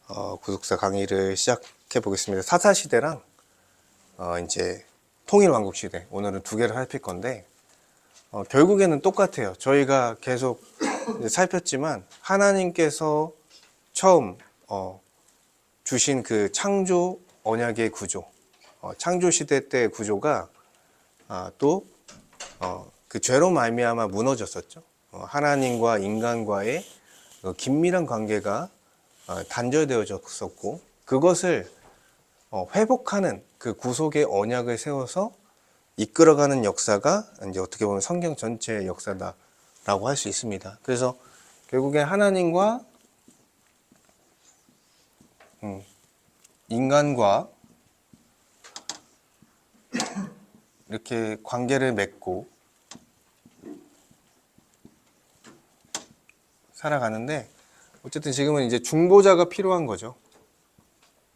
구속사 강의를 시작해 보겠습니다. 사사시대랑 이제 통일왕국시대, 오늘은 두 개를 살필 건데 결국에는 똑같아요. 저희가 계속 이제 살폈지만 하나님께서 처음 주신 그 창조 언약의 구조, 창조시대 때의 구조가 또 그 죄로 말미암아 무너졌었죠. 하나님과 인간과의 긴밀한 관계가 단절되어졌었고, 그것을 회복하는 그 구속의 언약을 세워서 이끌어가는 역사가 이제 어떻게 보면 성경 전체의 역사다라고 할 수 있습니다. 그래서 결국에 하나님과 인간과 이렇게 관계를 맺고 살아가는데, 어쨌든 지금은 이제 중보자가 필요한 거죠.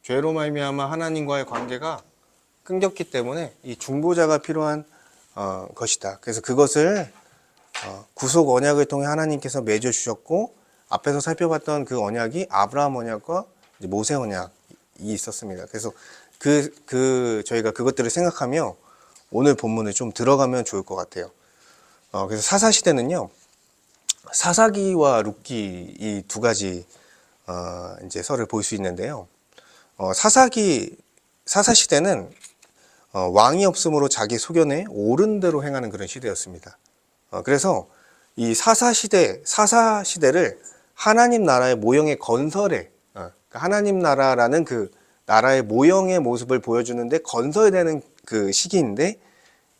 죄로 말미암아 하나님과의 관계가 끊겼기 때문에 이 중보자가 필요한 것이다. 그래서 그것을 구속 언약을 통해 하나님께서 맺어 주셨고, 앞에서 살펴봤던 그 언약이 아브라함 언약과 이제 모세 언약이 있었습니다. 그래서 저희가 그것들을 생각하며 오늘 본문을 좀 들어가면 좋을 것 같아요. 그래서 사사 시대는요, 사사기와 룻기 이 두 가지 이제 설을 볼 수 있는데요. 사사 시대는 왕이 없으므로 자기 소견에 옳은 대로 행하는 그런 시대였습니다. 그래서 이 사사 시대를 하나님 나라의 모형의 건설에, 그러니까 하나님 나라라는 그 나라의 모형의 모습을 보여주는데 건설되는 그 시기인데,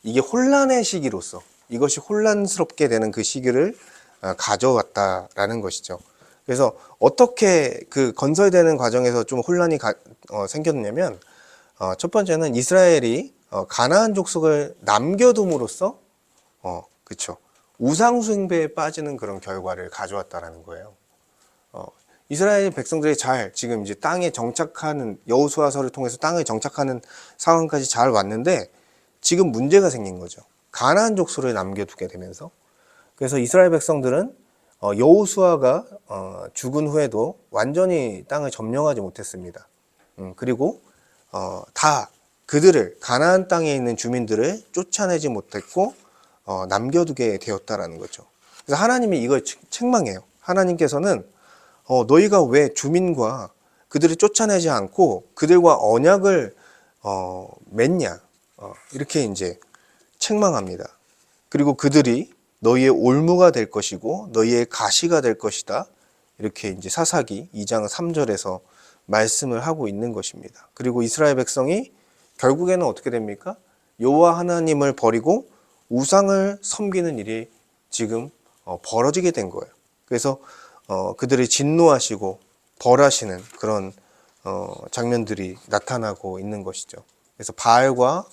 이게 혼란의 시기로서 이것이 혼란스럽게 되는 그 시기를 가져왔다라는 것이죠. 그래서 어떻게 그 건설되는 과정에서 좀 혼란이 생겼냐면, 첫 번째는 이스라엘이 가나안 족속을 남겨둠으로써 그쵸, 우상 숭배에 빠지는 그런 결과를 가져왔다라는 거예요. 이스라엘 백성들이 지금 이제 땅에 정착하는, 여호수아서를 통해서 땅에 정착하는 상황까지 잘 왔는데, 지금 문제가 생긴 거죠. 가나안 족속을 남겨두게 되면서. 그래서 이스라엘 백성들은 여호수아가 죽은 후에도 완전히 땅을 점령하지 못했습니다. 그리고 다 그들을, 가나안 땅에 있는 주민들을 쫓아내지 못했고 남겨두게 되었다라는 거죠. 그래서 하나님이 이걸 책망해요. 하나님께서는 너희가 왜 주민과 그들을 쫓아내지 않고 그들과 언약을 맺냐, 이렇게 이제 책망합니다. 그리고 그들이 너희의 올무가 될 것이고 너희의 가시가 될 것이다, 이렇게 이제 사사기 2장 3절에서 말씀을 하고 있는 것입니다. 그리고 이스라엘 백성이 결국에는 어떻게 됩니까? 여호와 하나님을 버리고 우상을 섬기는 일이 지금 벌어지게 된 거예요. 그래서 그들이 진노하시고 벌하시는 그런 장면들이 나타나고 있는 것이죠. 그래서 바알과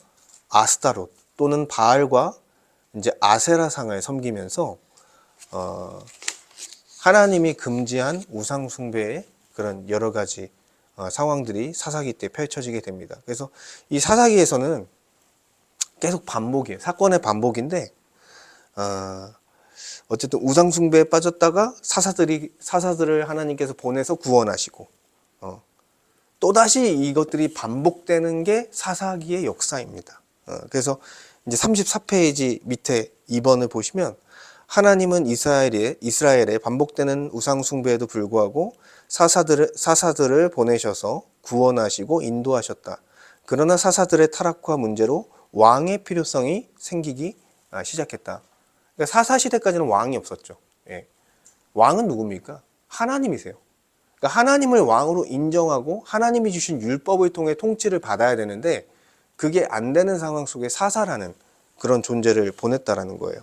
아스타롯, 또는 바알과 이제 아세라상을 섬기면서 하나님이 금지한 우상 숭배의 그런 여러 가지 상황들이 사사기 때 펼쳐지게 됩니다. 그래서 이 사사기에서는 계속 반복이에요. 사건의 반복인데, 어쨌든 우상 숭배에 빠졌다가 사사들을 하나님께서 보내서 구원하시고, 또다시 이것들이 반복되는 게 사사기의 역사입니다. 그래서 이제 34페이지 밑에 2번을 보시면, 하나님은 이스라엘의 반복되는 우상 숭배에도 불구하고 사사들을 보내셔서 구원하시고 인도하셨다. 그러나 사사들의 타락과 문제로 왕의 필요성이 생기기 시작했다. 그러니까 사사 시대까지는 왕이 없었죠. 예. 왕은 누굽니까? 하나님이세요. 그러니까 하나님을 왕으로 인정하고 하나님이 주신 율법을 통해 통치를 받아야 되는데, 그게 안 되는 상황 속에 사사라는 그런 존재를 보냈다라는 거예요.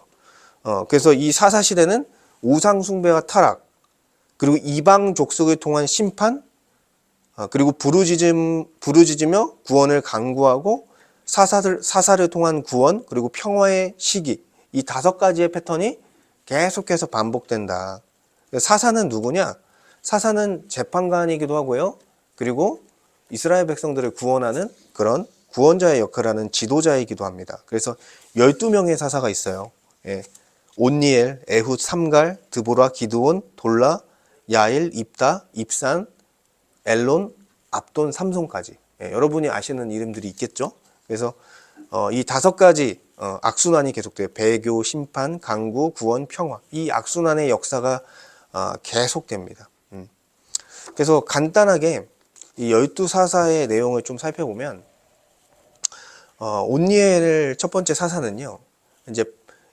그래서 이 사사 시대는 우상 숭배와 타락, 그리고 이방 족속을 통한 심판, 그리고 부르짖으며 구원을 간구하고 사사를 통한 구원, 그리고 평화의 시기, 이 5가지의 패턴이 계속해서 반복된다. 사사는 누구냐? 사사는 재판관이기도 하고요. 그리고 이스라엘 백성들을 구원하는 그런 구원자의 역할을 하는 지도자이기도 합니다. 그래서 12명의 사사가 있어요. 예. 온니엘, 에훗, 삼갈, 드보라, 기드온, 돌라, 야일, 입다, 입산, 엘론, 압돈, 삼손까지. 예, 여러분이 아시는 이름들이 있겠죠? 그래서 이 5가지 악순환이 계속돼요. 배교, 심판, 강구, 구원, 평화. 이 악순환의 역사가 계속됩니다. 그래서 간단하게 이 12사사의 내용을 좀 살펴보면 온니엘 첫 번째 사사는요. 이제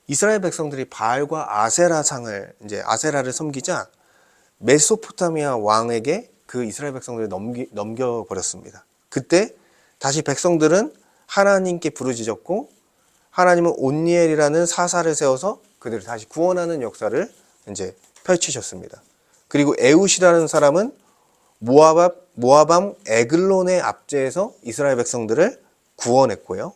이스라엘 백성들이 바알과 아세라상을 이제 아세라를 섬기자 메소포타미아 왕에게 그 이스라엘 백성들을 넘겨버렸습니다. 그때 다시 백성들은 하나님께 부르짖었고 하나님은 온니엘이라는 사사를 세워서 그들을 다시 구원하는 역사를 이제 펼치셨습니다. 그리고 에웃이라는 사람은 모아밤 에글론의 압제에서 이스라엘 백성들을 구원했고요.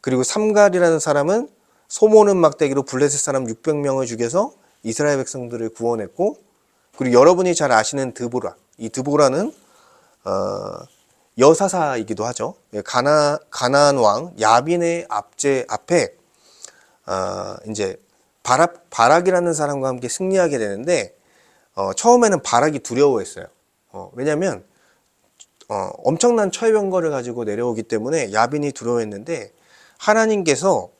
그리고 삼갈이라는 사람은 소모는 막대기로 블레셋 사람 600명을 죽여서 이스라엘 백성들을 구원했고, 그리고 여러분이 잘 아시는 드보라, 이 드보라는 여사사이기도 하죠. 가나안 왕 야빈의 앞에 이제 바락이라는 사람과 함께 승리하게 되는데 처음에는 바락이 두려워했어요. 왜냐하면 엄청난 철병거를 가지고 내려오기 때문에 야빈이 두려워했는데 하나님께서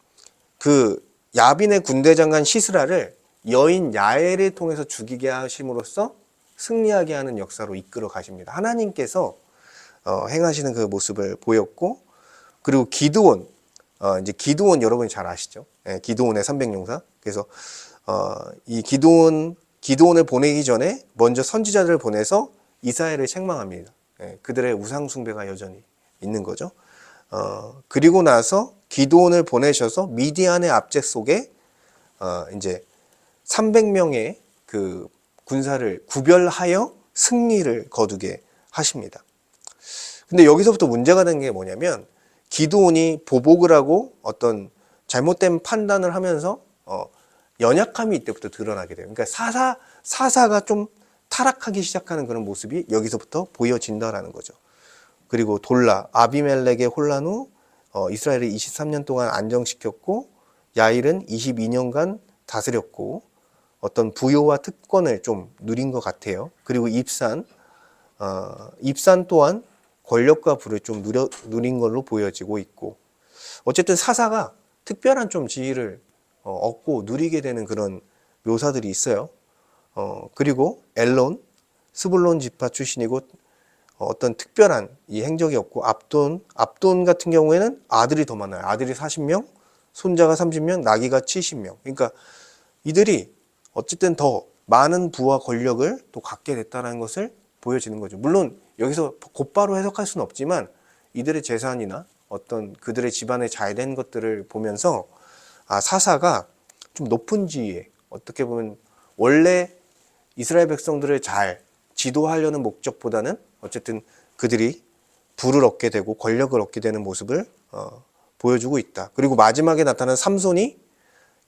그 야빈의 군대 장관 시스라를 여인 야엘을 통해서 죽이게 하심으로써 승리하게 하는 역사로 이끌어 가십니다. 하나님께서 행하시는 그 모습을 보였고, 그리고 기드온, 이제 기드온 여러분이 잘 아시죠? 예, 기드온의 300용사. 그래서 이 기드온을 보내기 전에 먼저 선지자들을 보내서 이스라엘을 책망합니다. 예, 그들의 우상 숭배가 여전히 있는 거죠. 그리고 나서 기드온을 보내셔서 미디안의 압제 속에 이제 300명의 그 군사를 구별하여 승리를 거두게 하십니다. 근데 여기서부터 문제가 된 게 뭐냐면 기드온이 보복을 하고 어떤 잘못된 판단을 하면서 연약함이 이때부터 드러나게 돼요. 그러니까 사사가 좀 타락하기 시작하는 그런 모습이 여기서부터 보여진다라는 거죠. 그리고 아비멜렉의 혼란 후 이스라엘을 23년 동안 안정시켰고 야일은 22년간 다스렸고 어떤 부요와 특권을 좀 누린 것 같아요. 그리고 입산 또한 권력과 부를 좀 누린 걸로 보여지고 있고, 어쨌든 사사가 특별한 좀 지위를 얻고 누리게 되는 그런 묘사들이 있어요. 그리고 엘론, 스불론 지파 출신이고 어떤 특별한 이 행적이 없고, 압돈 같은 경우에는 아들이 더 많아요. 아들이 40명, 손자가 30명, 나귀가 70명. 그러니까 이들이 어쨌든 더 많은 부와 권력을 또 갖게 됐다는 것을 보여지는 거죠. 물론 여기서 곧바로 해석할 수는 없지만 이들의 재산이나 어떤 그들의 집안에 잘 된 것들을 보면서 사사가 좀 높은 지위에, 어떻게 보면 원래 이스라엘 백성들을 잘 지도하려는 목적보다는 어쨌든 그들이 부를 얻게 되고 권력을 얻게 되는 모습을 보여주고 있다. 그리고 마지막에 나타난 삼손이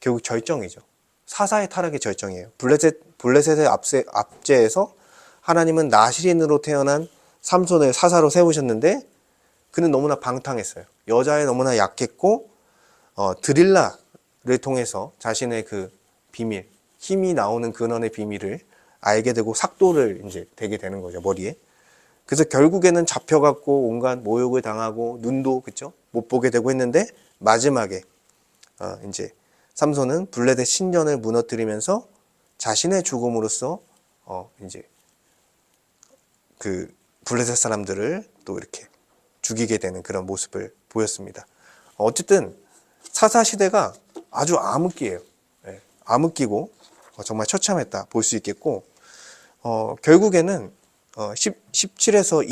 결국 절정이죠. 사사의 타락의 절정이에요. 블레셋의 압제에서 하나님은 나시린으로 태어난 삼손을 사사로 세우셨는데 그는 너무나 방탕했어요. 여자에 너무나 약했고 드릴라를 통해서 자신의 그 비밀, 힘이 나오는 근원의 비밀을 알게 되고 삭도를 이제 대게 되는 거죠, 머리에. 그래서 결국에는 잡혀갖고 온갖 모욕을 당하고 눈도 그쵸? 못 보게 되고 했는데 마지막에 이제 삼손은 블레셋 신전을 무너뜨리면서 자신의 죽음으로써 이제 그 블레셋 사람들을 또 이렇게 죽이게 되는 그런 모습을 보였습니다. 어쨌든 사사 시대가 아주 암흑기예요. 네, 암흑기고 정말 처참했다 볼 수 있겠고, 결국에는 17에서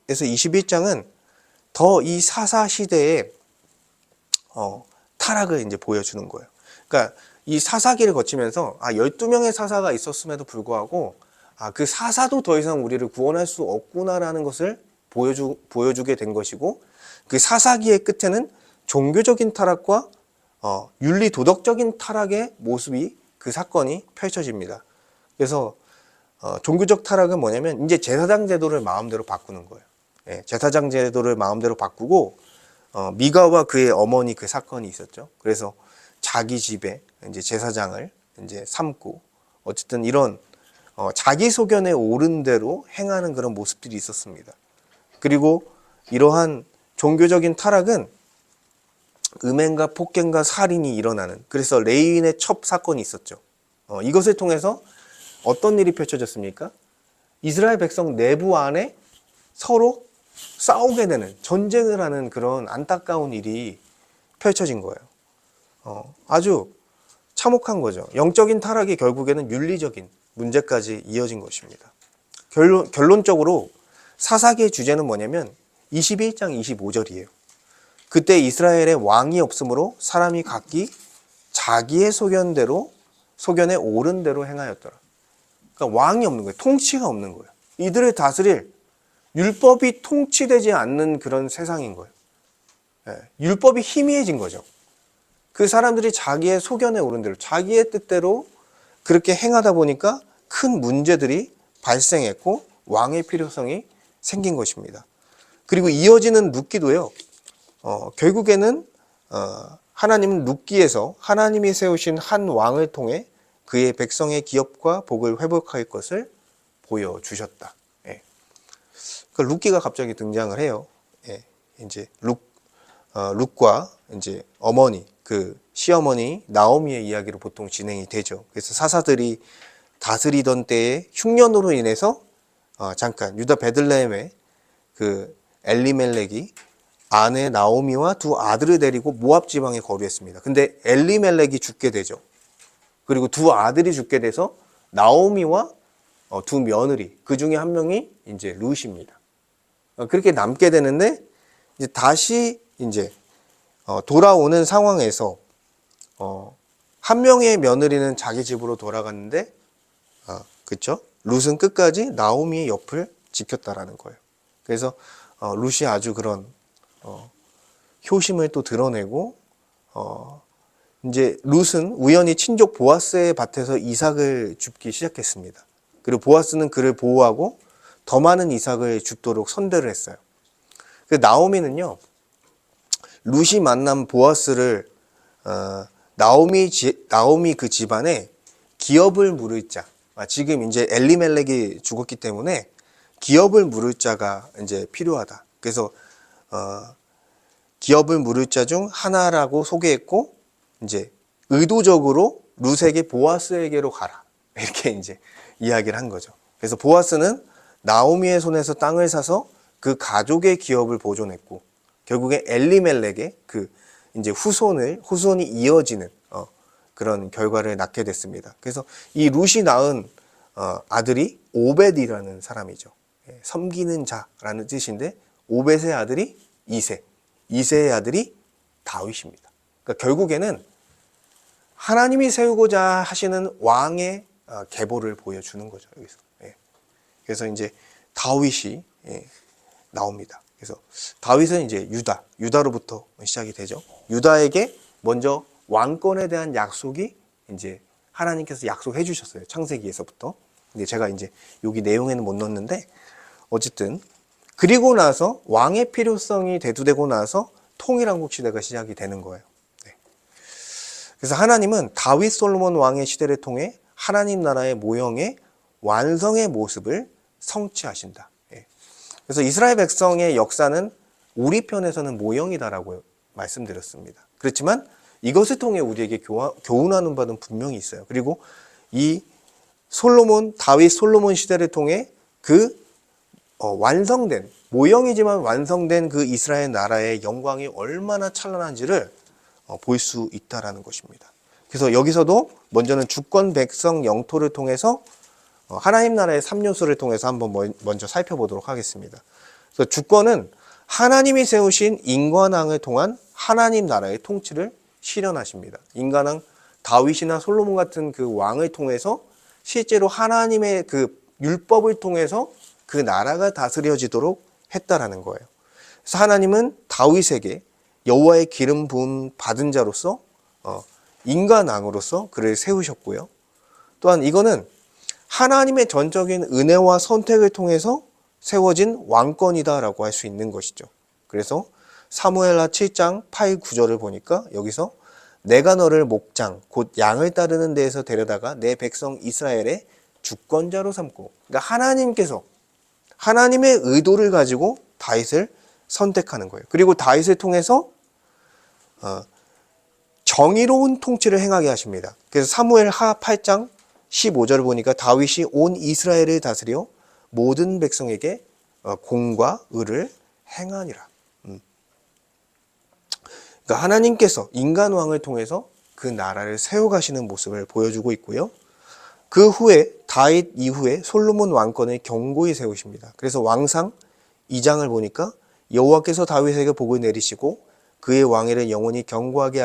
21장은 더 이 사사 시대의 타락을 이제 보여주는 거예요. 그러니까 이 사사기를 거치면서 12명의 사사가 있었음에도 불구하고 그 사사도 더 이상 우리를 구원할 수 없구나라는 것을 보여주게 된 것이고, 그 사사기의 끝에는 종교적인 타락과 윤리 도덕적인 타락의 모습이 그 사건이 펼쳐집니다. 그래서 종교적 타락은 뭐냐면 이제 제사장 제도를 마음대로 바꾸는 거예요. 예, 제사장 제도를 마음대로 바꾸고 미가와 그의 어머니 그 사건이 있었죠. 그래서 자기 집에 이제 제사장을 이제 삼고 어쨌든 이런 자기 소견에 옳은 대로 행하는 그런 모습들이 있었습니다. 그리고 이러한 종교적인 타락은 음행과 폭행과 살인이 일어나는, 그래서 레위인의 첩 사건이 있었죠. 이것을 통해서 어떤 일이 펼쳐졌습니까? 이스라엘 백성 내부 안에 서로 싸우게 되는, 전쟁을 하는 그런 안타까운 일이 펼쳐진 거예요. 아주 참혹한 거죠. 영적인 타락이 결국에는 윤리적인 문제까지 이어진 것입니다. 결론적으로 사사기의 주제는 뭐냐면 21장 25절이에요. 그때 이스라엘에 왕이 없으므로 사람이 각기 자기의 소견에 옳은 대로 행하였더라. 그러니까 왕이 없는 거예요. 통치가 없는 거예요. 이들을 다스릴 율법이 통치되지 않는 그런 세상인 거예요. 율법이 희미해진 거죠. 그 사람들이 자기의 소견에 옳은 대로, 자기의 뜻대로 그렇게 행하다 보니까 큰 문제들이 발생했고 왕의 필요성이 생긴 것입니다. 그리고 이어지는 룻기도요. 결국에는 하나님은 룻기에서 하나님이 세우신 한 왕을 통해 그의 백성의 기업과 복을 회복할 것을 보여주셨다. 그러니까 룻기가 갑자기 등장을 해요. 이제 룻과 이제 어머니, 그 시어머니 나오미의 이야기로 보통 진행이 되죠. 그래서 사사들이 다스리던 때에 흉년으로 인해서 잠깐 유다 베들레헴에 그 엘리멜렉이 아내 나오미와 두 아들을 데리고 모압 지방에 거류했습니다. 근데 엘리멜렉이 죽게 되죠. 그리고 두 아들이 죽게 돼서 나오미와 두 며느리, 그 중에 한 명이 이제 룻입니다. 그렇게 남게 되는데 이제 다시 이제 돌아오는 상황에서 한 명의 며느리는 자기 집으로 돌아갔는데, 그렇죠? 룻은 끝까지 나오미의 옆을 지켰다라는 거예요. 그래서 룻이 아주 그런 효심을 또 드러내고, 이제 룻은 우연히 친족 보아스의 밭에서 이삭을 줍기 시작했습니다. 그리고 보아스는 그를 보호하고 더 많은 이삭을 줍도록 선대를 했어요. 그 나오미는요, 룻이 만난 보아스를 나오미 그 집안에 기업을 물을 자, 지금 이제 엘리멜렉이 죽었기 때문에 기업을 물을 자가 이제 필요하다. 그래서 기업을 물을 자 중 하나라고 소개했고, 이제 의도적으로 룻에게 보아스에게로 가라, 이렇게 이제 이야기를 한 거죠. 그래서 보아스는 나오미의 손에서 땅을 사서 그 가족의 기업을 보존했고, 결국에 엘리멜렉의 그 이제 후손이 이어지는 그런 결과를 낳게 됐습니다. 그래서 이 룻이 낳은 아들이 오벳이라는 사람이죠. 섬기는 자라는 뜻인데, 오벳의 아들이 이새의 아들이 다윗입니다. 그러니까 결국에는 하나님이 세우고자 하시는 왕의 계보를 보여주는 거죠, 여기서. 그래서 이제 다윗이 나옵니다. 그래서 다윗은 이제 유다로부터 시작이 되죠. 유다에게 먼저 왕권에 대한 약속이 이제 하나님께서 약속해 주셨어요. 창세기에서부터. 근데 제가 이제 여기 내용에는 못 넣었는데, 어쨌든 그리고 나서 왕의 필요성이 대두되고 나서 통일왕국 시대가 시작이 되는 거예요. 그래서 하나님은 다윗 솔로몬 왕의 시대를 통해 하나님 나라의 모형의 완성의 모습을 성취하신다. 그래서 이스라엘 백성의 역사는 우리 편에서는 모형이다라고 말씀드렸습니다. 그렇지만 이것을 통해 우리에게 교훈하는 바는 분명히 있어요. 그리고 이 다윗 솔로몬 시대를 통해 그 완성된, 모형이지만 완성된 그 이스라엘 나라의 영광이 얼마나 찬란한지를 볼 수 있다라는 것입니다. 그래서 여기서도 먼저는 주권, 백성, 영토를 통해서 하나님 나라의 3요소를 통해서 한번 먼저 살펴보도록 하겠습니다. 그래서 주권은 하나님이 세우신 인간왕을 통한 하나님 나라의 통치를 실현하십니다. 인간왕 다윗이나 솔로몬 같은 그 왕을 통해서 실제로 하나님의 그 율법을 통해서 그 나라가 다스려지도록 했다라는 거예요. 그래서 하나님은 다윗에게 여호와의 기름 부음 받은 자로서 인간왕으로서 그를 세우셨고요. 또한 이거는 하나님의 전적인 은혜와 선택을 통해서 세워진 왕권이다라고 할 수 있는 것이죠. 그래서 사무엘하 7장 8, 9절을 보니까 여기서 내가 너를 목장 곧 양을 따르는 데에서 데려다가 내 백성 이스라엘의 주권자로 삼고, 그러니까 하나님께서 하나님의 의도를 가지고 다윗을 선택하는 거예요. 그리고 다윗을 통해서 정의로운 통치를 행하게 하십니다. 그래서 사무엘 하 8장 15절을 보니까 다윗이 온 이스라엘을 다스려 모든 백성에게 공과 의를 행하니라. 그러니까 하나님께서 인간 왕을 통해서 그 나라를 세워가시는 모습을 보여주고 있고요. 그 후에 다윗 이후에 솔로몬 왕권을 견고히 세우십니다. 그래서 왕상 2장을 보니까 여호와께서 다윗에게 복을 내리시고 그의 왕위를 영원히 견고하게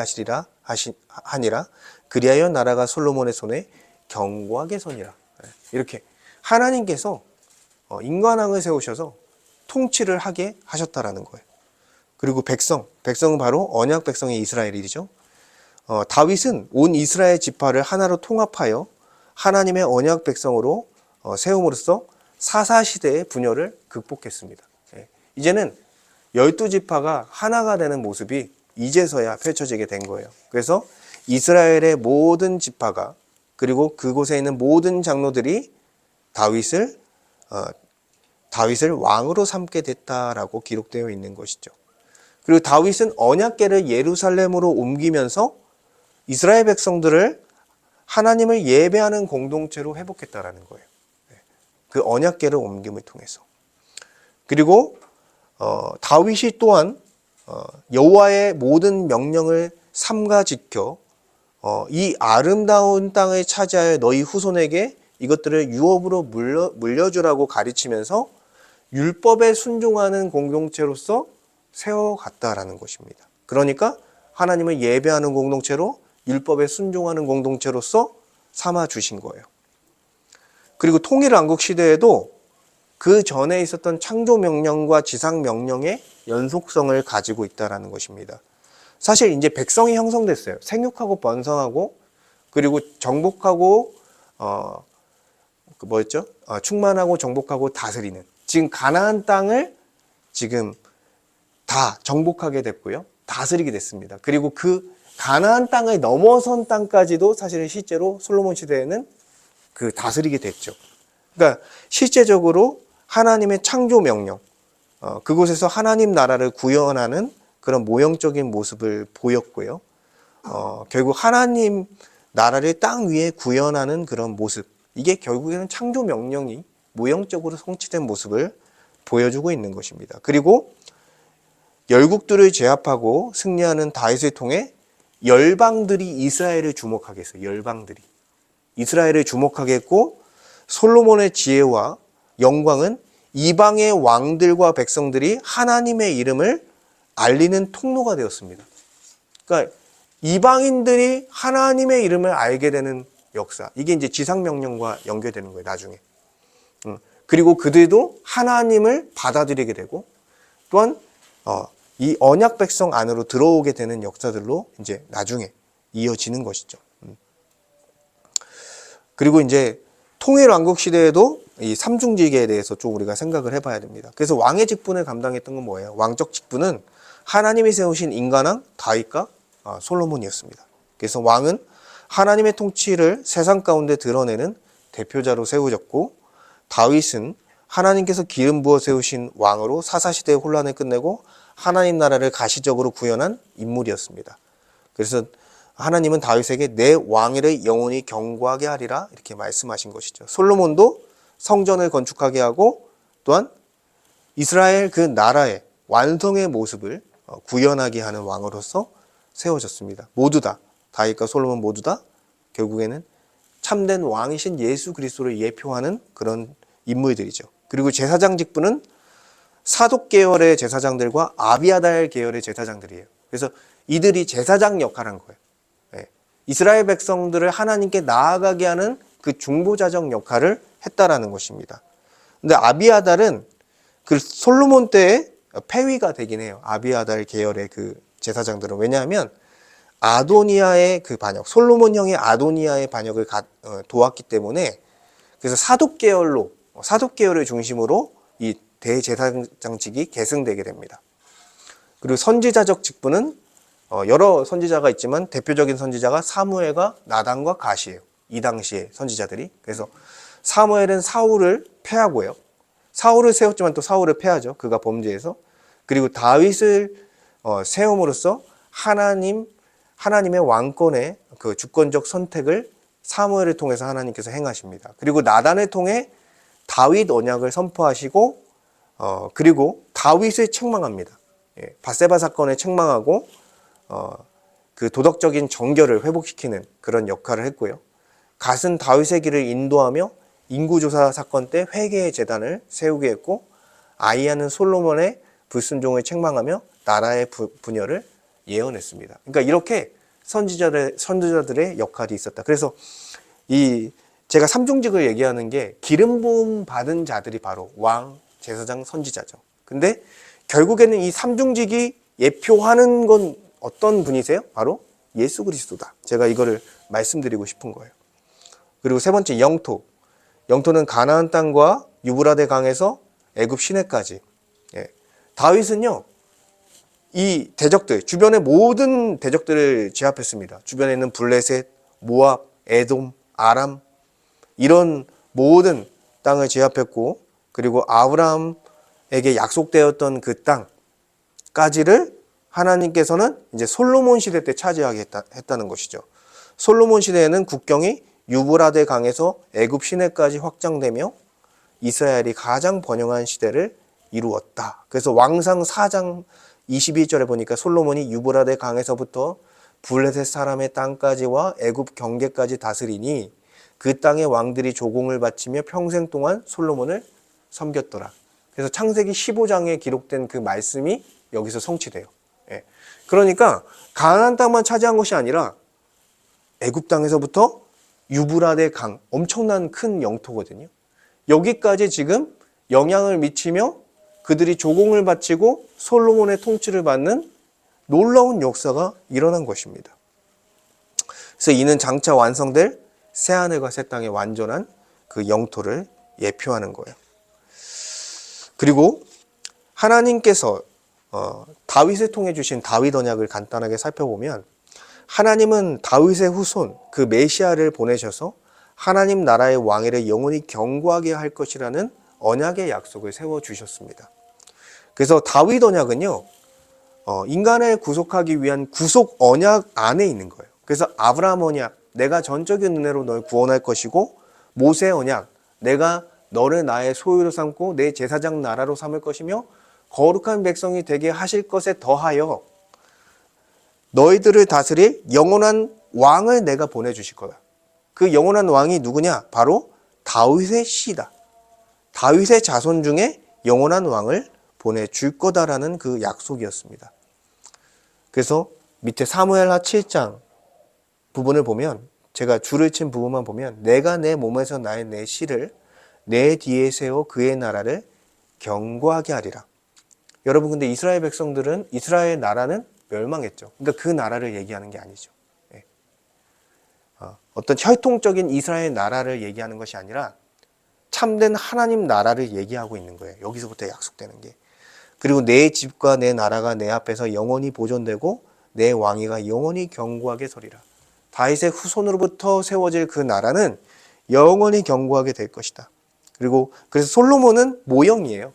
하니라. 그리하여 나라가 솔로몬의 손에 견고하게 서니라. 이렇게 하나님께서 인간왕을 세우셔서 통치를 하게 하셨다라는 거예요. 그리고 백성은 바로 언약 백성의 이스라엘이죠. 다윗은 온 이스라엘 지파를 하나로 통합하여 하나님의 언약 백성으로 세움으로써 사사시대의 분열을 극복했습니다. 이제는 12지파가 하나가 되는 모습이 이제서야 펼쳐지게 된 거예요. 그래서 이스라엘의 모든 지파가 그리고 그곳에 있는 모든 장로들이 다윗을 왕으로 삼게 됐다라고 기록되어 있는 것이죠. 그리고 다윗은 언약궤를 예루살렘으로 옮기면서 이스라엘 백성들을 하나님을 예배하는 공동체로 회복했다라는 거예요. 그 언약궤를 옮김을 통해서. 그리고 다윗이 또한 여호와의 모든 명령을 삼가 지켜 이 아름다운 땅을 차지하여 너희 후손에게 이것들을 유업으로 물려주라고 가르치면서 율법에 순종하는 공동체로서 세워갔다라는 것입니다. 그러니까 하나님을 예배하는 공동체로 율법에 순종하는 공동체로서 삼아 주신 거예요. 그리고 통일왕국 시대에도 그 전에 있었던 창조 명령과 지상 명령의 연속성을 가지고 있다는 것입니다. 사실 이제 백성이 형성됐어요. 생육하고 번성하고 그리고 정복하고 충만하고 정복하고 다스리는, 지금 가나안 땅을 지금 다 정복하게 됐고요. 다스리게 됐습니다. 그리고 그 가나안 땅을 넘어선 땅까지도 사실은 실제로 솔로몬 시대에는 그 다스리게 됐죠. 그러니까 실제적으로 하나님의 창조 명령, 그곳에서 하나님 나라를 구현하는 그런 모형적인 모습을 보였고요. 결국 하나님 나라를 땅 위에 구현하는 그런 모습, 이게 결국에는 창조 명령이 모형적으로 성취된 모습을 보여주고 있는 것입니다. 그리고 열국들을 제압하고 승리하는 다윗을 통해 열방들이 이스라엘을 주목하게 했어요. 열방들이 이스라엘을 주목하게 했고, 솔로몬의 지혜와 영광은 이방의 왕들과 백성들이 하나님의 이름을 알리는 통로가 되었습니다. 그러니까 이방인들이 하나님의 이름을 알게 되는 역사, 이게 이제 지상명령과 연결되는 거예요, 나중에. 그리고 그들도 하나님을 받아들이게 되고, 또한 이 언약 백성 안으로 들어오게 되는 역사들로 이제 나중에 이어지는 것이죠. 그리고 이제 통일왕국 시대에도 이 삼중직에 대해서 좀 우리가 생각을 해봐야 됩니다. 그래서 왕의 직분을 감당했던 건 뭐예요? 왕적 직분은 하나님이 세우신 인간왕 다윗과 솔로몬이었습니다. 그래서 왕은 하나님의 통치를 세상 가운데 드러내는 대표자로 세워졌고, 다윗은 하나님께서 기름 부어 세우신 왕으로 사사시대의 혼란을 끝내고 하나님 나라를 가시적으로 구현한 인물이었습니다. 그래서 하나님은 다윗에게 내 왕위를 영원히 견고하게 하리라 이렇게 말씀하신 것이죠. 솔로몬도 성전을 건축하게 하고 또한 이스라엘 그 나라의 완성의 모습을 구현하게 하는 왕으로서 세워졌습니다. 모두 다, 다윗과 솔로몬 모두 다 결국에는 참된 왕이신 예수 그리스도를 예표하는 그런 인물들이죠. 그리고 제사장 직분은 사독 계열의 제사장들과 아비아달 계열의 제사장들이에요. 그래서 이들이 제사장 역할을 한 거예요. 이스라엘 백성들을 하나님께 나아가게 하는 그 중보자적 역할을 했다라는 것입니다. 근데 아비아달은 그 솔로몬 때에 폐위가 되긴 해요. 아비아달 계열의 그 제사장들은. 왜냐하면 아도니아의 그 반역, 솔로몬 형의 아도니아의 반역을 도왔기 때문에, 그래서 사독 계열을 중심으로 이 대제사장직이 계승되게 됩니다. 그리고 선지자적 직분은 여러 선지자가 있지만 대표적인 선지자가 사무엘과 나단과 갓이에요. 이 당시의 선지자들이. 그래서 사무엘은 사울을 패하고요. 사울을 세웠지만 또 사울을 패하죠. 그가 범죄해서. 그리고 다윗을 세움으로써 하나님의 왕권의 그 주권적 선택을 사무엘을 통해서 하나님께서 행하십니다. 그리고 나단을 통해 다윗 언약을 선포하시고 그리고 다윗을 책망합니다. 밧세바 사건을 책망하고 그 도덕적인 정결을 회복시키는 그런 역할을 했고요. 갓은 다윗의 길을 인도하며 인구조사 사건 때 회개의 제단을 세우게 했고, 아이야는 솔로몬의 불순종을 책망하며 나라의 분열을 예언했습니다. 그러니까 이렇게 선지자들의 역할이 있었다. 그래서 제가 삼중직을 얘기하는 게 기름 부음 받은 자들이 바로 왕, 제사장, 선지자죠. 근데 결국에는 이 삼중직이 예표하는 건 어떤 분이세요? 바로 예수 그리스도다. 제가 이거를 말씀드리고 싶은 거예요. 그리고 세 번째, 영토. 영토는 가나안 땅과 유브라데 강에서 애굽 시내까지. 다윗은요, 이 대적들, 주변의 모든 대적들을 제압했습니다. 주변에 있는 블레셋, 모압, 에돔, 아람, 이런 모든 땅을 제압했고, 그리고 아브라함에게 약속되었던 그 땅까지를 하나님께서는 이제 솔로몬 시대 때 차지하게 했다는 것이죠. 솔로몬 시대에는 국경이 유브라데 강에서 애굽 시내까지 확장되며 이스라엘이 가장 번영한 시대를 이루었다. 그래서 왕상 4장 22절에 보니까 솔로몬이 유브라데 강에서부터 블레셋 사람의 땅까지와 애굽 경계까지 다스리니 그 땅의 왕들이 조공을 바치며 평생 동안 솔로몬을 섬겼더라. 그래서 창세기 15장에 기록된 그 말씀이 여기서 성취돼요. 그러니까 가나안 땅만 차지한 것이 아니라 애굽 땅에서부터 유브라데 강, 엄청난 큰 영토거든요. 여기까지 지금 영향을 미치며 그들이 조공을 바치고 솔로몬의 통치를 받는 놀라운 역사가 일어난 것입니다. 그래서 이는 장차 완성될 새하늘과 새 땅의 완전한 그 영토를 예표하는 거예요. 그리고 하나님께서 다윗을 통해 주신 다윗 언약을 간단하게 살펴보면, 하나님은 다윗의 후손, 그 메시아를 보내셔서 하나님 나라의 왕위를 영원히 경고하게 할 것이라는 언약의 약속을 세워주셨습니다. 그래서 다윗 언약은요, 인간을 구속하기 위한 구속 언약 안에 있는 거예요. 그래서 아브라함 언약, 내가 전적인 은혜로 널 구원할 것이고, 모세 언약, 내가 너를 나의 소유로 삼고 내 제사장 나라로 삼을 것이며 거룩한 백성이 되게 하실 것에 더하여 너희들을 다스릴 영원한 왕을 내가 보내주실 거다. 그 영원한 왕이 누구냐? 바로 다윗의 씨다. 다윗의 자손 중에 영원한 왕을 보내줄 거다라는 그 약속이었습니다. 그래서 밑에 사무엘하 7장 부분을 보면, 제가 줄을 친 부분만 보면, 내가 내 몸에서 나의 내 씨를 내 뒤에 세워 그의 나라를 경고하게 하리라. 여러분, 근데 이스라엘 백성들은, 이스라엘 나라는 멸망했죠. 그러니까 그 나라를 얘기하는 게 아니죠. 어떤 혈통적인 이스라엘 나라를 얘기하는 것이 아니라 참된 하나님 나라를 얘기하고 있는 거예요. 여기서부터 약속되는 게. 그리고 내 집과 내 나라가 내 앞에서 영원히 보존되고 내 왕위가 영원히 견고하게 서리라. 다윗의 후손으로부터 세워질 그 나라는 영원히 견고하게 될 것이다. 그리고 그래서 솔로몬은 모형이에요.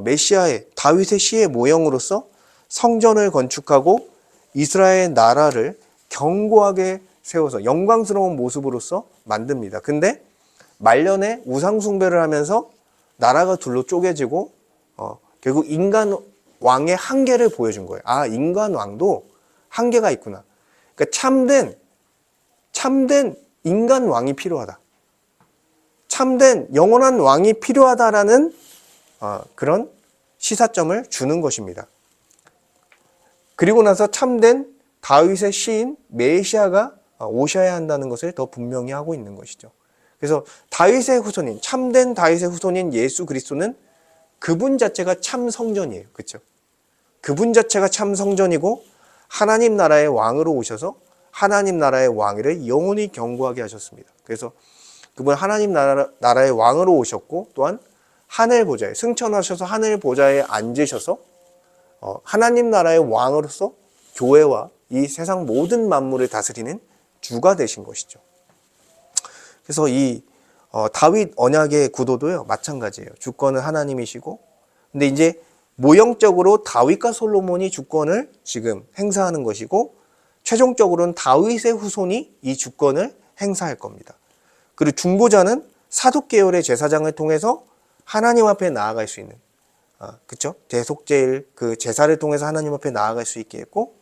메시아의, 다윗의 씨의 모형으로서 성전을 건축하고 이스라엘 나라를 견고하게 세워서 영광스러운 모습으로서 만듭니다. 근데 말년에 우상숭배를 하면서 나라가 둘로 쪼개지고 결국 인간 왕의 한계를 보여준 거예요. 아, 인간 왕도 한계가 있구나. 그러니까 참된 인간 왕이 필요하다. 참된 영원한 왕이 필요하다라는 그런 시사점을 주는 것입니다. 그리고 나서 참된 다윗의 시인 메시아가 오셔야 한다는 것을 더 분명히 하고 있는 것이죠. 그래서 다윗의 후손인, 참된 다윗의 후손인 예수 그리스도는 그분 자체가 참 성전이에요. 그렇죠? 그분 자체가 참 성전이고 하나님 나라의 왕으로 오셔서 하나님 나라의 왕위를 영원히 견고하게 하셨습니다. 그래서 그분 하나님 나라의 왕으로 오셨고, 또한 하늘 보좌에 승천하셔서 하늘 보좌에 앉으셔서 하나님 나라의 왕으로서 교회와 이 세상 모든 만물을 다스리는 주가 되신 것이죠. 그래서 이 다윗 언약의 구도도요, 마찬가지예요. 주권은 하나님이시고, 근데 이제 모형적으로 다윗과 솔로몬이 주권을 지금 행사하는 것이고, 최종적으로는 다윗의 후손이 이 주권을 행사할 겁니다. 그리고 중보자는 사독 계열의 제사장을 통해서 하나님 앞에 나아갈 수 있는, 그쵸? 대속제일 그 제사를 통해서 하나님 앞에 나아갈 수 있게 했고,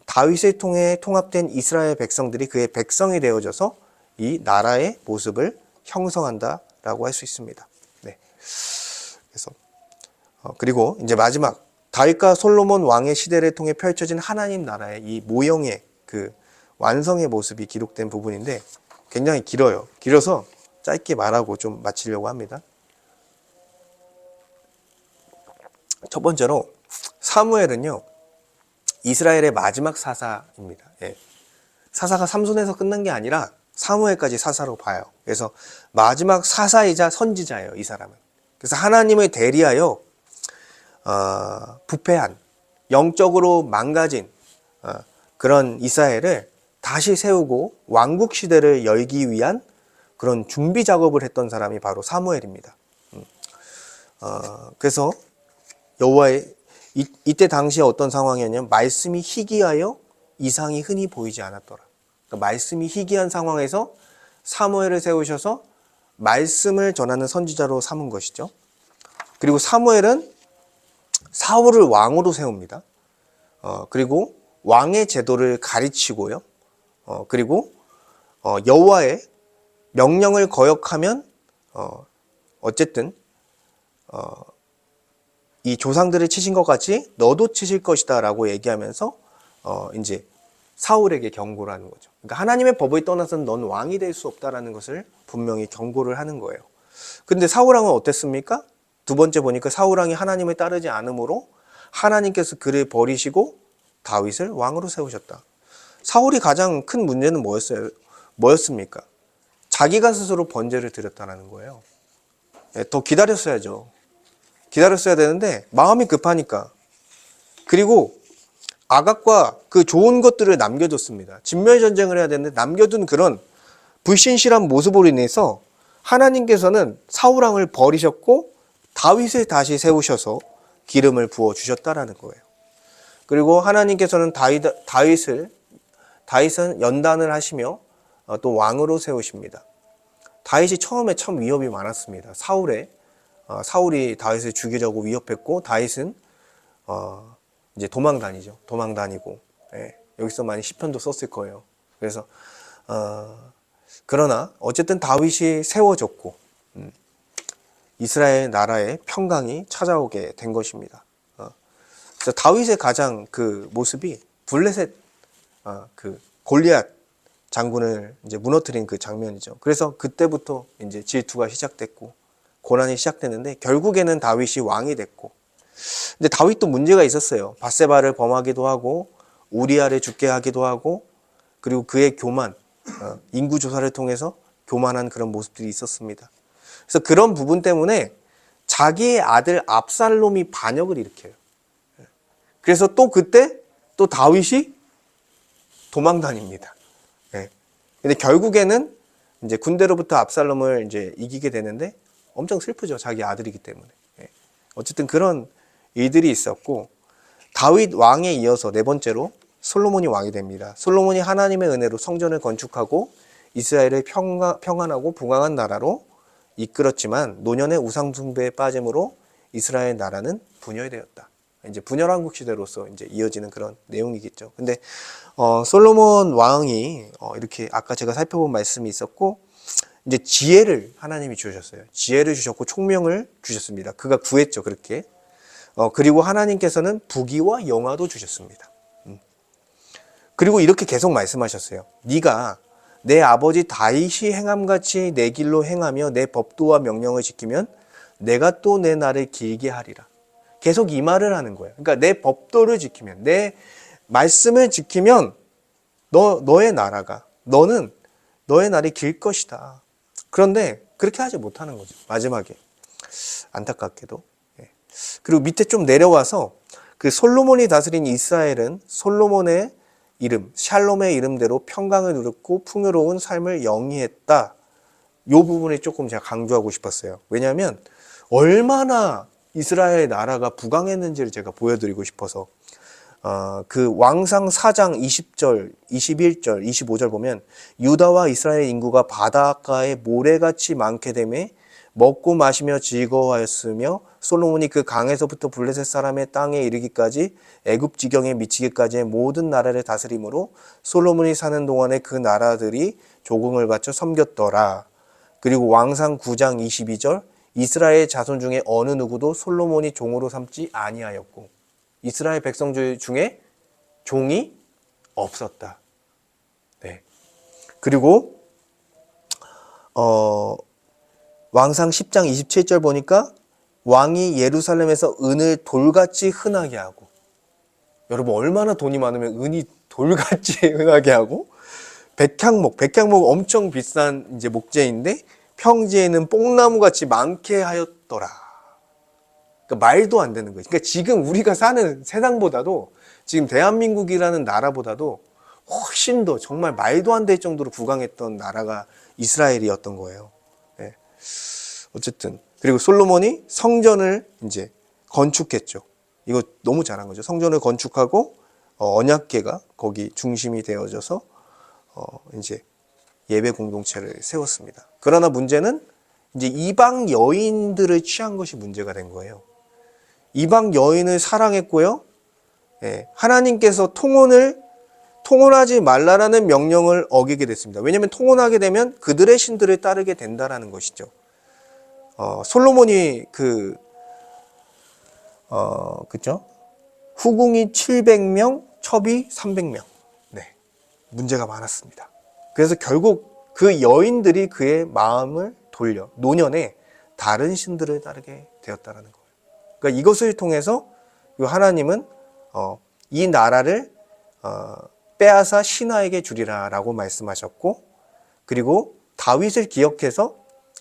다윗을 통해 통합된 이스라엘 백성들이 그의 백성이 되어져서 이 나라의 모습을 형성한다라고 할 수 있습니다. 네. 그래서 그리고 이제 마지막 다윗과 솔로몬 왕의 시대를 통해 펼쳐진 하나님 나라의 이 모형의 그 완성의 모습이 기록된 부분인데 굉장히 길어요. 길어서 짧게 말하고 좀 마치려고 합니다. 첫 번째로 사무엘은요, 이스라엘의 마지막 사사입니다. 예. 사사가 삼손에서 끝난 게 아니라 사무엘까지 사사로 봐요. 그래서 마지막 사사이자 선지자예요, 이 사람은. 그래서 하나님을 대리하여 부패한, 영적으로 망가진 그런 이스라엘을 다시 세우고 왕국 시대를 열기 위한 그런 준비 작업을 했던 사람이 바로 사무엘입니다. 그래서 여호와의 이때 당시에 어떤 상황이었냐면 말씀이 희귀하여 이상이 흔히 보이지 않았더라. 그러니까 말씀이 희귀한 상황에서 사무엘을 세우셔서 말씀을 전하는 선지자로 삼은 것이죠. 그리고 사무엘은 사울을 왕으로 세웁니다. 그리고 왕의 제도를 가르치고요. 그리고 여호와의 명령을 거역하면 어쨌든 이 조상들을 치신 것 같이 너도 치실 것이다 라고 얘기하면서 이제 사울에게 경고를 하는 거죠. 그러니까 하나님의 법을 떠나서는 넌 왕이 될 수 없다라는 것을 분명히 경고를 하는 거예요. 근데 사울왕은 어땠습니까? 두 번째 보니까 사울왕이 하나님을 따르지 않으므로 하나님께서 그를 버리시고 다윗을 왕으로 세우셨다. 사울이 가장 큰 문제는 뭐였습니까? 자기가 스스로 번제를 드렸다는 거예요. 더 기다렸어야죠. 기다렸어야 되는데 마음이 급하니까. 그리고 아각과 그 좋은 것들을 남겨뒀습니다. 진멸전쟁을 해야 되는데 남겨둔 그런 불신실한 모습으로 인해서 하나님께서는 사울왕을 버리셨고 다윗을 다시 세우셔서 기름을 부어주셨다라는 거예요. 그리고 하나님께서는 다윗은 연단을 하시며 또 왕으로 세우십니다. 다윗이 처음에 참 위협이 많았습니다. 사울이 다윗을 죽이려고 위협했고 다윗은 이제 도망 다니고 여기서 많이 시편도 썼을 거예요. 그래서 그러나 어쨌든 다윗이 세워졌고 이스라엘 나라의 평강이 찾아오게 된 것입니다. 그래서 다윗의 가장 그 모습이 블레셋 그 골리앗 장군을 이제 무너뜨린 그 장면이죠. 그래서 그때부터 이제 질투가 시작됐고 고난이 시작됐는데 결국에는 다윗이 왕이 됐고, 근데 다윗도 문제가 있었어요. 밧세바를 범하기도 하고 우리아를 죽게 하기도 하고, 그리고 그의 교만, 인구 조사를 통해서 교만한 그런 모습들이 있었습니다. 그래서 그런 부분 때문에 자기의 아들 압살롬이 반역을 일으켜요. 그래서 또 그때 또 다윗이 도망 다닙니다. 근데 결국에는 이제 군대로부터 압살롬을 이제 이기게 되는데 엄청 슬프죠. 자기 아들이기 때문에. 어쨌든 그런 일들이 있었고, 다윗 왕에 이어서 네 번째로 솔로몬이 왕이 됩니다. 솔로몬이 하나님의 은혜로 성전을 건축하고 이스라엘을 평안하고 부강한 나라로 이끌었지만 노년의 우상 숭배에 빠짐으로 이스라엘 나라는 분열되었다. 이제 분열왕국 시대로서 이제 이어지는 그런 내용이겠죠. 근데 솔로몬 왕이 이렇게 아까 제가 살펴본 말씀이 있었고, 이제 지혜를 하나님이 주셨어요. 지혜를 주셨고 총명을 주셨습니다. 그가 구했죠, 그렇게. 그리고 하나님께서는 부귀와 영화도 주셨습니다. 그리고 이렇게 계속 말씀하셨어요. 네가 내 아버지 다윗이 행함같이 내 길로 행하며 내 법도와 명령을 지키면 내가 또 내 날을 길게 하리라. 계속 이 말을 하는 거예요. 그러니까 내 법도를 지키면, 내 말씀을 지키면 너의 나라가, 너의 날이 길 것이다. 그런데 그렇게 하지 못하는 거죠. 마지막에. 안타깝게도. 그리고 밑에 좀 내려와서 그 솔로몬이 다스린 이스라엘은 솔로몬의 이름, 샬롬의 이름대로 평강을 누렸고 풍요로운 삶을 영위했다. 이 부분에 조금 제가 강조하고 싶었어요. 왜냐하면 얼마나 이스라엘 나라가 부강했는지를 제가 보여드리고 싶어서 그 왕상 4장 20절, 21절, 25절 보면 유다와 이스라엘 인구가 바닷가에 모래같이 많게 되매 먹고 마시며 즐거워하였으며 솔로몬이 그 강에서부터 블레셋 사람의 땅에 이르기까지 애굽 지경에 미치기까지의 모든 나라를 다스림으로 솔로몬이 사는 동안에 그 나라들이 조공을 바쳐 섬겼더라. 그리고 왕상 9장 22절 이스라엘 자손 중에 어느 누구도 솔로몬이 종으로 삼지 아니하였고 이스라엘 백성 중에 종이 없었다. 네. 그리고 왕상 10장 27절 보니까 왕이 예루살렘에서 은을 돌같이 흔하게 하고, 여러분 얼마나 돈이 많으면 은이 돌같이 흔하게 하고, 백향목 엄청 비싼 이제 목재인데 평지에는 뽕나무같이 많게 하였더라. 그러니까 말도 안 되는 거예요. 그러니까 지금 우리가 사는 세상보다도 지금 대한민국이라는 나라보다도 훨씬 더 정말 말도 안 될 정도로 부강했던 나라가 이스라엘이었던 거예요. 네. 어쨌든 그리고 솔로몬이 성전을 이제 건축했죠. 이거 너무 잘한 거죠. 성전을 건축하고 언약궤가 거기 중심이 되어져서 이제 예배 공동체를 세웠습니다. 그러나 문제는 이제 이방 여인들을 취한 것이 문제가 된 거예요. 이방 여인을 사랑했고요. 예, 하나님께서 통혼하지 말라라는 명령을 어기게 됐습니다. 왜냐하면 통혼하게 되면 그들의 신들을 따르게 된다라는 것이죠. 솔로몬이 그죠? 후궁이 700명, 첩이 300명. 네, 문제가 많았습니다. 그래서 결국 그 여인들이 그의 마음을 돌려 노년에 다른 신들을 따르게 되었다는 거예요. 그러니까 이것을 통해서 하나님은 이 나라를 빼앗아 신하에게 주리라라고 말씀하셨고, 그리고 다윗을 기억해서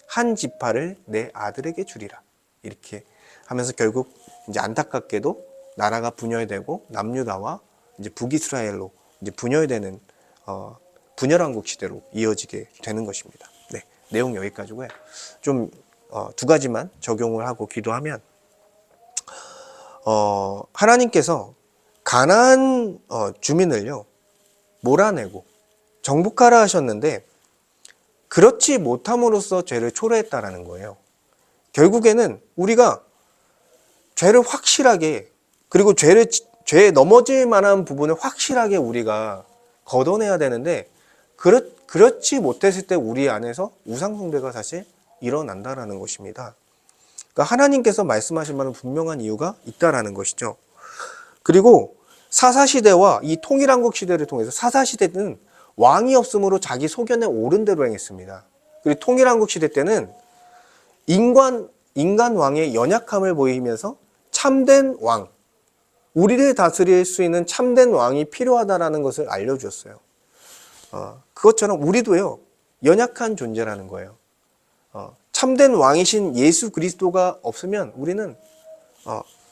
한 지파를 내 아들에게 주리라 이렇게 하면서 결국 이제 안타깝게도 나라가 분열되고 남유다와 이제 북이스라엘로 이제 분열되는 분열왕국 시대로 이어지게 되는 것입니다. 네, 내용 여기까지고요. 좀 두 가지만 적용을 하고 기도하면 하나님께서 가나안 주민을요 몰아내고 정복하라 하셨는데 그렇지 못함으로써 죄를 초래했다라는 거예요. 결국에는 우리가 죄를 확실하게, 그리고 죄에 넘어질 만한 부분을 확실하게 우리가 걷어내야 되는데 그렇지 못했을 때 우리 안에서 우상숭배가 사실 일어난다라는 것입니다. 그러니까 하나님께서 말씀하신 바는 분명한 이유가 있다라는 것이죠. 그리고 사사시대와 이 통일한국 시대를 통해서 사사시대는 왕이 없으므로 자기 소견에 옳은 대로 행했습니다. 그리고 통일한국 시대 때는 인간 왕의 연약함을 보이면서 참된 왕, 우리를 다스릴 수 있는 참된 왕이 필요하다라는 것을 알려주었어요. 그것처럼 우리도요 연약한 존재라는 거예요. 참된 왕이신 예수 그리스도가 없으면 우리는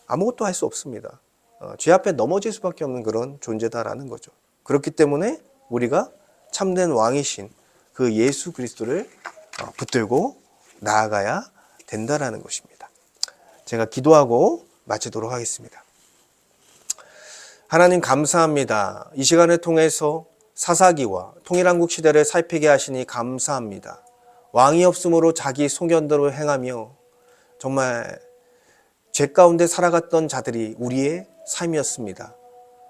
아무것도 할 수 없습니다. 죄 앞에 넘어질 수밖에 없는 그런 존재다라는 거죠. 그렇기 때문에 우리가 참된 왕이신 그 예수 그리스도를 붙들고 나아가야 된다라는 것입니다. 제가 기도하고 마치도록 하겠습니다. 하나님 감사합니다. 이 시간을 통해서 사사기와 통일한국 시대를 살피게 하시니 감사합니다. 왕이 없으므로 자기 소견대로 행하며 정말 죄 가운데 살아갔던 자들이 우리의 삶이었습니다.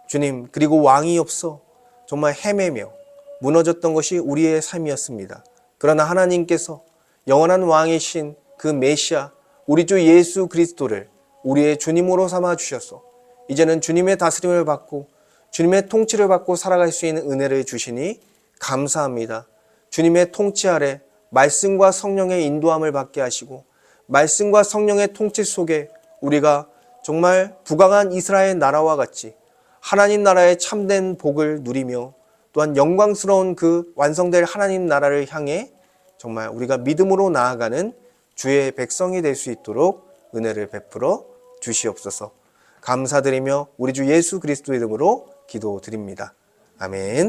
주님, 그리고 왕이 없어 정말 헤매며 무너졌던 것이 우리의 삶이었습니다. 그러나 하나님께서 영원한 왕이신 그 메시아 우리 주 예수 그리스도를 우리의 주님으로 삼아 주셔서 이제는 주님의 다스림을 받고 주님의 통치를 받고 살아갈 수 있는 은혜를 주시니 감사합니다. 주님의 통치 아래 말씀과 성령의 인도함을 받게 하시고 말씀과 성령의 통치 속에 우리가 정말 부강한 이스라엘 나라와 같이 하나님 나라의 참된 복을 누리며 또한 영광스러운 그 완성될 하나님 나라를 향해 정말 우리가 믿음으로 나아가는 주의 백성이 될 수 있도록 은혜를 베풀어 주시옵소서. 감사드리며 우리 주 예수 그리스도 이름으로 기도드립니다. 아멘.